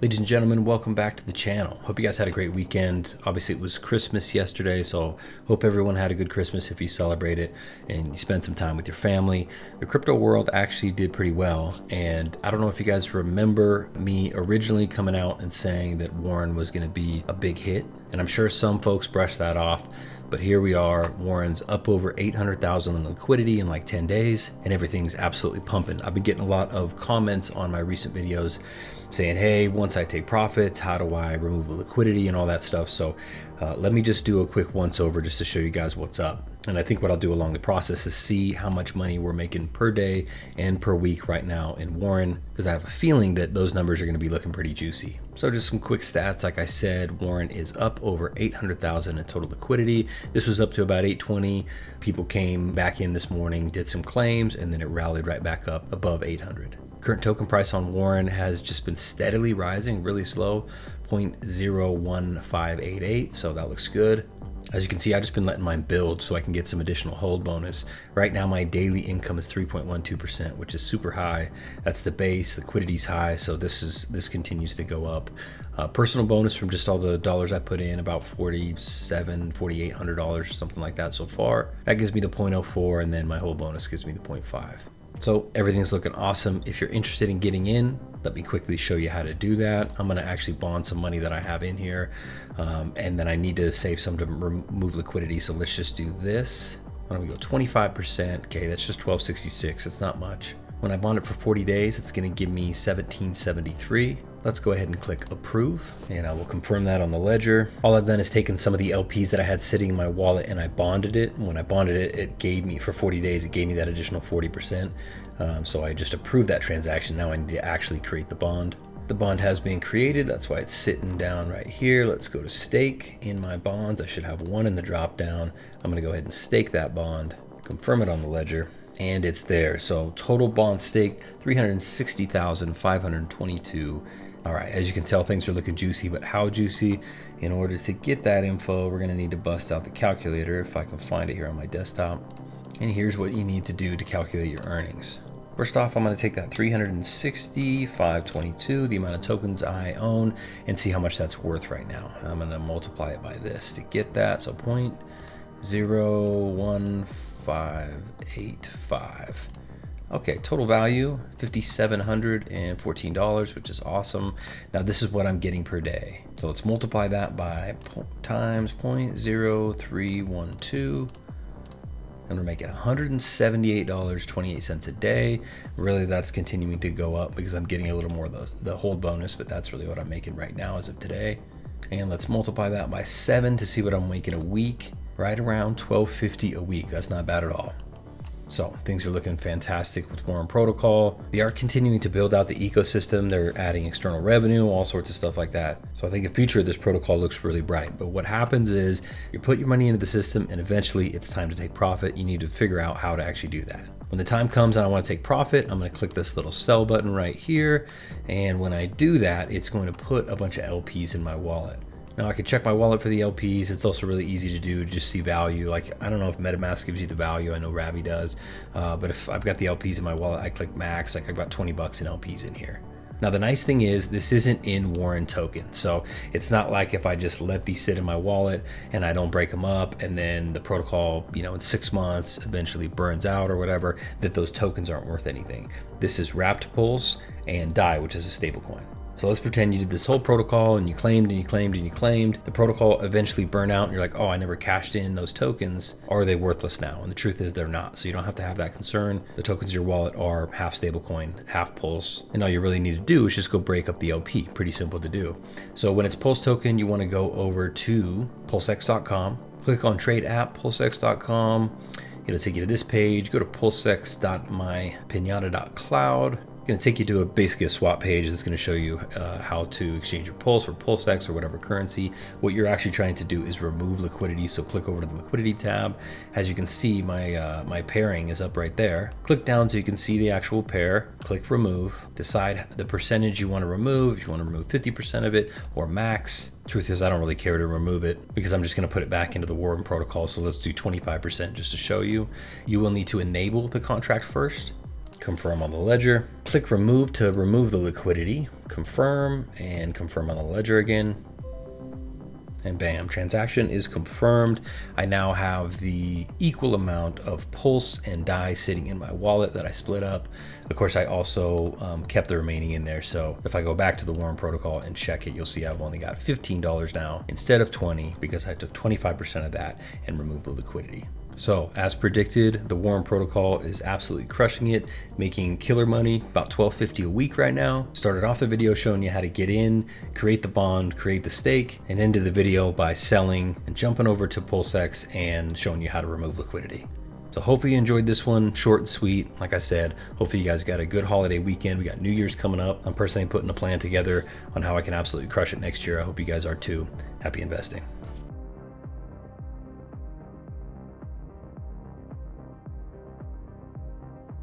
Ladies and gentlemen, welcome back to the channel. Hope you guys had a great weekend. Obviously it was Christmas yesterday, so hope everyone had a good Christmas if you celebrate it and you spent some time with your family. The crypto world actually did pretty well, and I don't know if you guys remember me originally coming out and saying that Warren was going to be a big hit, and I'm sure some folks brushed that off. But here we are, Warren's up over 800,000 in liquidity in like 10 days, and everything's absolutely pumping. I've been getting a lot of comments on my recent videos saying, hey, once I take profits, how do I remove the liquidity and all that stuff? So let me just do a quick once over just to show you guys what's up. And I think what I'll do along the process is see how much money we're making per day and per week right now in Warren, because I have a feeling that those numbers are going to be looking pretty juicy. So just some quick stats. Like I said, Warren is up over 800,000 in total liquidity. This was up to about 820. People came back in this morning, did some claims, and then it rallied right back up above 800. Current token price on Warren has just been steadily rising, really slow, 0.01588, so that looks good. As you can see, I've just been letting mine build so I can get some additional hold bonus. Right now, my daily income is 3.12%, which is super high. That's the base, liquidity's high, so this continues to go up. Personal bonus from just all the dollars I put in, about $4,800, something like that so far. That gives me the 0.04, and then my whole bonus gives me the 0.5. So everything's looking awesome. If you're interested in getting in, let me quickly show you how to do that. I'm gonna actually bond some money that I have in here, and then I need to save some to remove liquidity. So let's just do this. Why don't we go 25%? Okay, that's just 1266, it's not much. When I bond it for 40 days, it's gonna give me 1773. Let's go ahead and click approve, and I will confirm that on the ledger. All I've done is taken some of the LPs that I had sitting in my wallet and I bonded it. When I bonded it, it gave me, for 40 days, it gave me that additional 40%. So I just approved that transaction. Now I need to actually create the bond. The bond has been created. That's why it's sitting down right here. Let's go to stake in my bonds. I should have one in the drop down. I'm gonna go ahead and stake that bond, confirm it on the ledger, and it's there. So total bond stake, 360,522. All right, as you can tell, things are looking juicy, but how juicy? In order to get that info, we're gonna need to bust out the calculator, if I can find it here on my desktop. And here's what you need to do to calculate your earnings. First off, I'm gonna take that 360,522, the amount of tokens I own, and see how much that's worth right now. I'm gonna multiply it by this to get that, so 0.01585. Okay, total value, $5,714, which is awesome. Now this is what I'm getting per day. So let's multiply that by times 0.0312. And we're making $178.28 a day. Really, that's continuing to go up because I'm getting a little more of the hold bonus, but that's really what I'm making right now as of today. And let's multiply that by 7 to see what I'm making a week. Right around $12.50 a week. That's not bad at all. So things are looking fantastic with Warren Protocol. They are continuing to build out the ecosystem. They're adding external revenue, all sorts of stuff like that. So I think the future of this protocol looks really bright. But what happens is you put your money into the system and eventually it's time to take profit. You need to figure out how to actually do that. When the time comes and I want to take profit, I'm going to click this little sell button right here. And when I do that, it's going to put a bunch of LPs in my wallet. Now I can check my wallet for the LPs. It's also really easy to do, just see value. Like, I don't know if MetaMask gives you the value. I know Ravi does. But if I've got the LPs in my wallet, I click max, like I've got 20 bucks in LPs in here. Now the nice thing is this isn't in Warren token. So it's not like if I just let these sit in my wallet and I don't break them up and then the protocol, in 6 months eventually burns out or whatever, that those tokens aren't worth anything. This is wrapped pulse and DAI, which is a stable coin. So let's pretend you did this whole protocol and you claimed and you claimed and you claimed. The protocol eventually burned out and you're like, oh, I never cashed in those tokens. Are they worthless now? And the truth is they're not. So you don't have to have that concern. The tokens in your wallet are half stablecoin, half pulse. And all you really need to do is just go break up the LP. Pretty simple to do. So when it's pulse token, you want to go over to pulsex.com, click on trade app, pulsex.com. It'll take you to this page. Go to pulsex.mypinata.cloud. Going to take you to basically a swap page. It's going to show you how to exchange your Pulse or PulseX or whatever currency. What you're actually trying to do is remove liquidity. So click over to the liquidity tab. As you can see, my pairing is up right there. Click down so you can see the actual pair. Click remove. Decide the percentage you want to remove. If you want to remove 50% of it or max. Truth is, I don't really care to remove it because I'm just going to put it back into the Warren protocol. So let's do 25% just to show you. You will need to enable the contract first. confirm on the ledger, click remove to remove the liquidity, confirm, and confirm on the ledger again. And bam, transaction is confirmed. I now have the equal amount of Pulse and DAI sitting in my wallet that I split up. Of course, I also kept the remaining in there. So if I go back to the Warm protocol and check it, you'll see I've only got $15 now instead of 20 because I took 25% of that and removed the liquidity. So as predicted, the Warm protocol is absolutely crushing it, making killer money, about $12.50 a week right now. Started off the video showing you how to get in, create the bond, create the stake, and ended the video by selling and jumping over to PulseX and showing you how to remove liquidity. So hopefully you enjoyed this one, short and sweet. Like I said, hopefully you guys got a good holiday weekend. We got New Year's coming up. I'm personally putting a plan together on how I can absolutely crush it next year. I hope you guys are too. Happy investing.